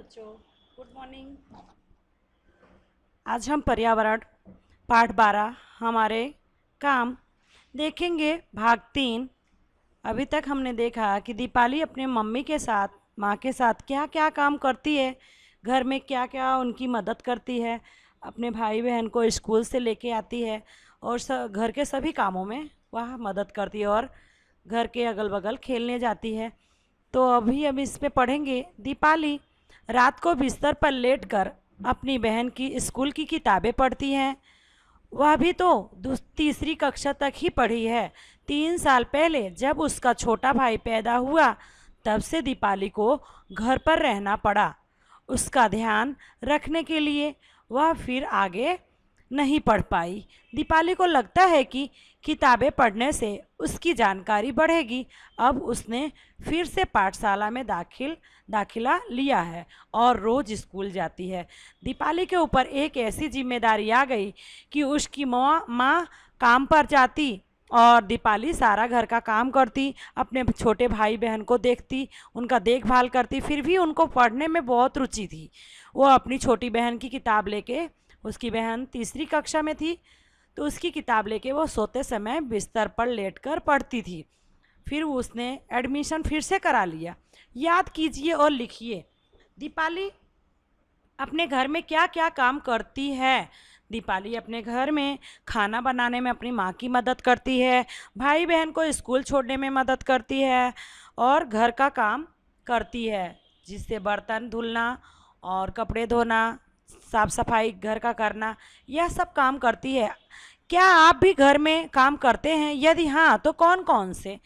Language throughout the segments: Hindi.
बच्चों, गुड मॉर्निंग। आज हम पर्यावरण पाठ 12 हमारे काम देखेंगे, भाग 3। अभी तक हमने देखा कि दीपाली अपने मम्मी के साथ, माँ के साथ क्या क्या काम करती है, घर में क्या क्या उनकी मदद करती है, अपने भाई बहन को स्कूल से लेके आती है और घर के सभी कामों में वह मदद करती है और घर के अगल बगल खेलने जाती है। तो अभी हम इसमें पढ़ेंगे, दीपाली रात को बिस्तर पर लेटकर अपनी बहन की स्कूल की किताबें पढ़ती हैं। वह भी तो तीसरी कक्षा तक ही पढ़ी है। 3 साल पहले जब उसका छोटा भाई पैदा हुआ, तब से दीपाली को घर पर रहना पड़ा। उसका ध्यान रखने के लिए वह फिर आगे नहीं पढ़ पाई। दीपाली को लगता है कि किताबें पढ़ने से उसकी जानकारी बढ़ेगी। अब उसने फिर से पाठशाला में दाखिला लिया है और रोज़ स्कूल जाती है। दीपाली के ऊपर एक ऐसी जिम्मेदारी आ गई कि उसकी माँ काम पर जाती और दीपाली सारा घर का काम करती, अपने छोटे भाई बहन को देखती, उनका देखभाल करती। फिर भी उनको पढ़ने में बहुत रुचि थी। वो अपनी छोटी बहन की किताब लेके, उसकी बहन तीसरी कक्षा में थी, तो उसकी किताब लेके वो सोते समय बिस्तर पर लेटकर पढ़ती थी। फिर उसने एडमिशन फिर से करा लिया। याद कीजिए और लिखिए, दीपाली अपने घर में क्या क्या काम करती है। दीपाली अपने घर में खाना बनाने में अपनी माँ की मदद करती है, भाई बहन को स्कूल छोड़ने में मदद करती है और घर का काम करती है, जिससे बर्तन धुलना और कपड़े धोना, साफ सफाई घर का करना, यह सब काम करती है। क्या आप भी घर में काम करते हैं? यदि हाँ, तो कौन कौन से?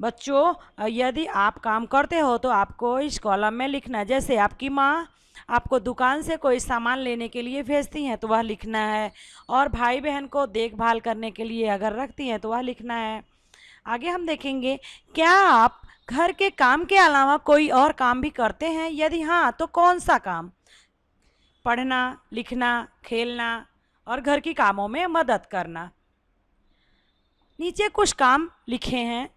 बच्चों, यदि आप काम करते हो तो आपको इस कॉलम में लिखना है। जैसे आपकी माँ आपको दुकान से कोई सामान लेने के लिए भेजती हैं तो वह लिखना है, और भाई बहन को देखभाल करने के लिए अगर रखती हैं तो वह लिखना है। आगे हम देखेंगे, क्या आप घर के काम के अलावा कोई और काम भी करते हैं? यदि हाँ, तो कौन सा काम? पढ़ना, लिखना, खेलना और घर की कामों में मदद करना। नीचे कुछ काम लिखे हैं,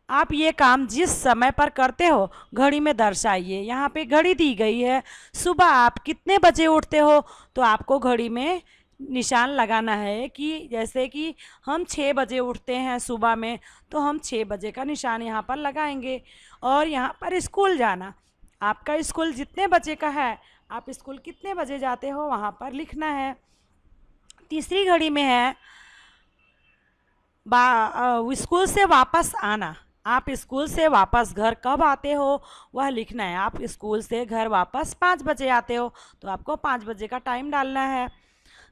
आप ये काम जिस समय पर करते हो घड़ी में दर्शाइए। यहाँ पे घड़ी दी गई है। सुबह आप कितने बजे उठते हो, तो आपको घड़ी में निशान लगाना है कि जैसे कि हम 6 बजे उठते हैं सुबह में, तो हम 6 बजे का निशान यहाँ पर लगाएंगे। और यहाँ पर स्कूल जाना, आपका स्कूल जितने बजे का है, आप स्कूल कितने बजे जाते हो वहाँ पर लिखना है। तीसरी घड़ी में है स्कूल से वापस आना, आप स्कूल से वापस घर कब आते हो वह लिखना है। आप स्कूल से घर वापस 5 बजे आते हो तो आपको 5 बजे का टाइम डालना है।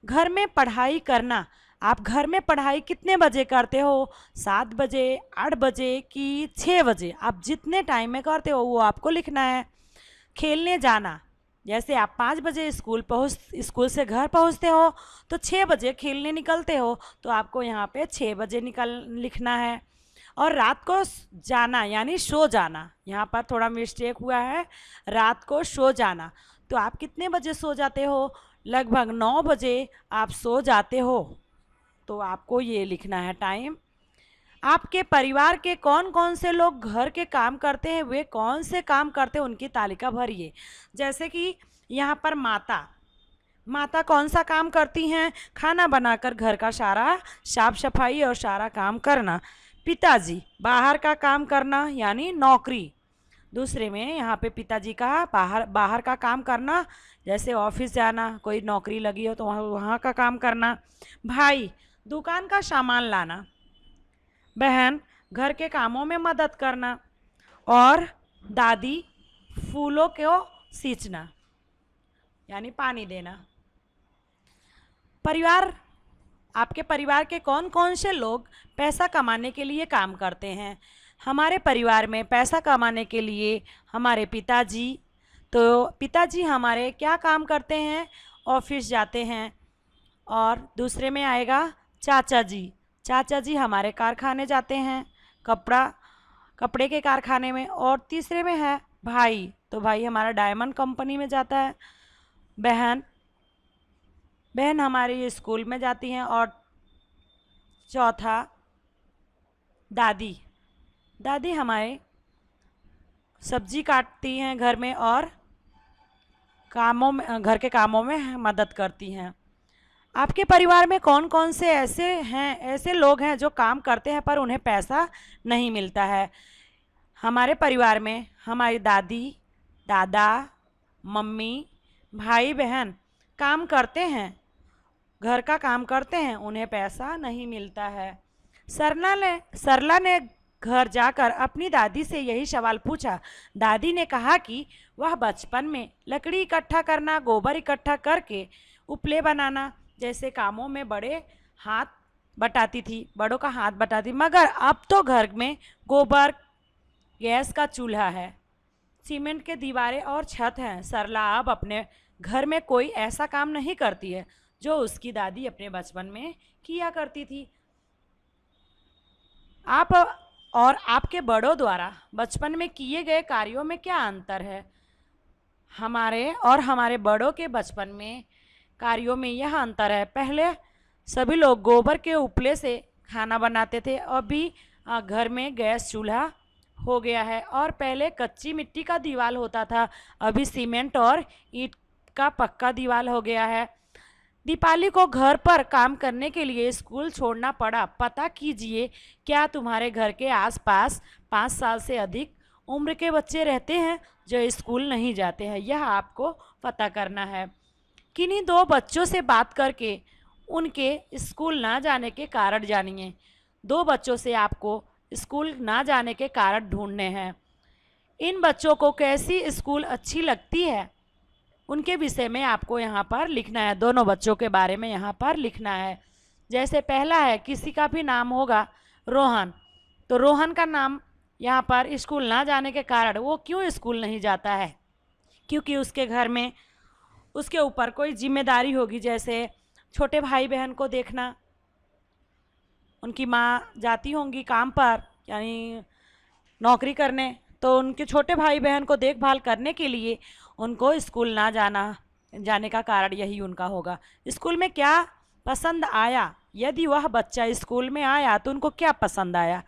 घर में पढ़ाई करना, आप घर में पढ़ाई कितने बजे करते हो? 7 बजे, 8 बजे कि 6 बजे, आप जितने टाइम में करते हो वो आपको लिखना है। खेलने जाना, जैसे आप 5 बजे स्कूल से घर पहुंचते हो तो 6 बजे खेलने निकलते हो, तो आपको यहाँ पे 6 बजे लिखना है। और रात को जाना यानी सो जाना, यहाँ पर थोड़ा मिस्टेक हुआ है, रात को सो जाना, तो आप कितने बजे सो जाते हो? लगभग 9 बजे आप सो जाते हो, तो आपको ये लिखना है टाइम। आपके परिवार के कौन कौन से लोग घर के काम करते हैं, वे कौन से काम करते हैं उनकी तालिका भरिए। जैसे कि यहाँ पर माता कौन सा काम करती हैं? खाना बनाकर घर का सारा साफ सफाई और सारा काम करना। पिताजी बाहर का काम करना यानी नौकरी। दूसरे में यहाँ पे पिताजी का बाहर का काम करना, जैसे ऑफिस जाना, कोई नौकरी लगी हो तो वहाँ का काम करना। भाई दुकान का सामान लाना। बहन घर के कामों में मदद करना। और दादी फूलों को सींचना यानी पानी देना। परिवार, आपके परिवार के कौन कौन से लोग पैसा कमाने के लिए काम करते हैं? हमारे परिवार में पैसा कमाने के लिए हमारे पिताजी, तो पिताजी हमारे क्या काम करते हैं? ऑफिस जाते हैं। और दूसरे में आएगा चाचा जी, चाचा जी हमारे कारखाने जाते हैं, कपड़े के कारखाने में। और तीसरे में है भाई, तो भाई हमारा डायमंड कंपनी में जाता है। बहन बहन हमारी स्कूल में जाती हैं। और चौथा दादी, दादी हमारे सब्जी काटती हैं घर में और कामों में, घर के कामों में मदद करती हैं। आपके परिवार में कौन कौन से ऐसे लोग हैं जो काम करते हैं पर उन्हें पैसा नहीं मिलता है? हमारे परिवार में हमारी दादी, दादा, मम्मी, भाई बहन काम करते हैं, घर का काम करते हैं, उन्हें पैसा नहीं मिलता है। सरला ने घर जाकर अपनी दादी से यही सवाल पूछा। दादी ने कहा कि वह बचपन में लकड़ी इकट्ठा करना, गोबर इकट्ठा करके उपले बनाना जैसे कामों में बड़ों का हाथ बटाती, मगर अब तो घर में गोबर, गैस का चूल्हा है, सीमेंट के दीवारें और छत हैं। सरला अब अपने घर में कोई ऐसा काम नहीं करती है जो उसकी दादी अपने बचपन में किया करती थी। आप और आपके बड़ों द्वारा बचपन में किए गए कार्यों में क्या अंतर है? हमारे और हमारे बड़ों के बचपन में कार्यों में यह अंतर है, पहले सभी लोग गोबर के उपले से खाना बनाते थे, अभी घर में गैस चूल्हा हो गया है, और पहले कच्ची मिट्टी का दीवार होता था, अभी सीमेंट और ईंट का पक्का दीवार हो गया है। दीपाली को घर पर काम करने के लिए स्कूल छोड़ना पड़ा। पता कीजिए, क्या तुम्हारे घर के आसपास 5 साल से अधिक उम्र के बच्चे रहते हैं जो स्कूल नहीं जाते हैं? यह आपको पता करना है। किन्हीं 2 बच्चों से बात करके उनके स्कूल ना जाने के कारण जानिए। 2 बच्चों से आपको स्कूल ना जाने के कारण ढूंढने हैं। इन बच्चों को कैसी स्कूल अच्छी लगती है, उनके विषय में आपको यहाँ पर लिखना है। दोनों बच्चों के बारे में यहाँ पर लिखना है। जैसे पहला है, किसी का भी नाम होगा रोहन, तो रोहन का नाम यहाँ पर स्कूल ना जाने के कारण वो क्यों स्कूल नहीं जाता है? क्योंकि उसके घर में उसके ऊपर कोई जिम्मेदारी होगी, जैसे छोटे भाई बहन को देखना, उनकी माँ जाती होंगी काम पर यानी नौकरी करने, तो उनके छोटे भाई बहन को देखभाल करने के लिए उनको स्कूल ना जाने का कारण यही उनका होगा। स्कूल में क्या पसंद आया? यदि वह बच्चा स्कूल में आया तो उनको क्या पसंद आया?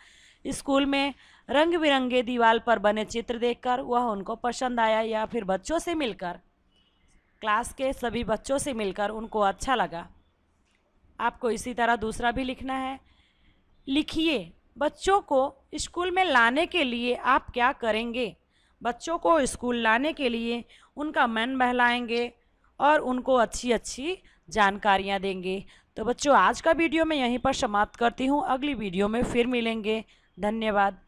स्कूल में रंग बिरंगे दीवार पर बने चित्र देखकर वह उनको पसंद आया, या फिर बच्चों से मिलकर, क्लास के सभी बच्चों से मिलकर उनको अच्छा लगा? आपको इसी तरह दूसरा भी लिखना है। लिखिए, बच्चों को स्कूल में लाने के लिए आप क्या करेंगे? बच्चों को स्कूल लाने के लिए उनका मन बहलाएंगे और उनको अच्छी अच्छी जानकारियाँ देंगे। तो बच्चों, आज का वीडियो मैं यहीं पर समाप्त करती हूँ। अगली वीडियो में फिर मिलेंगे। धन्यवाद।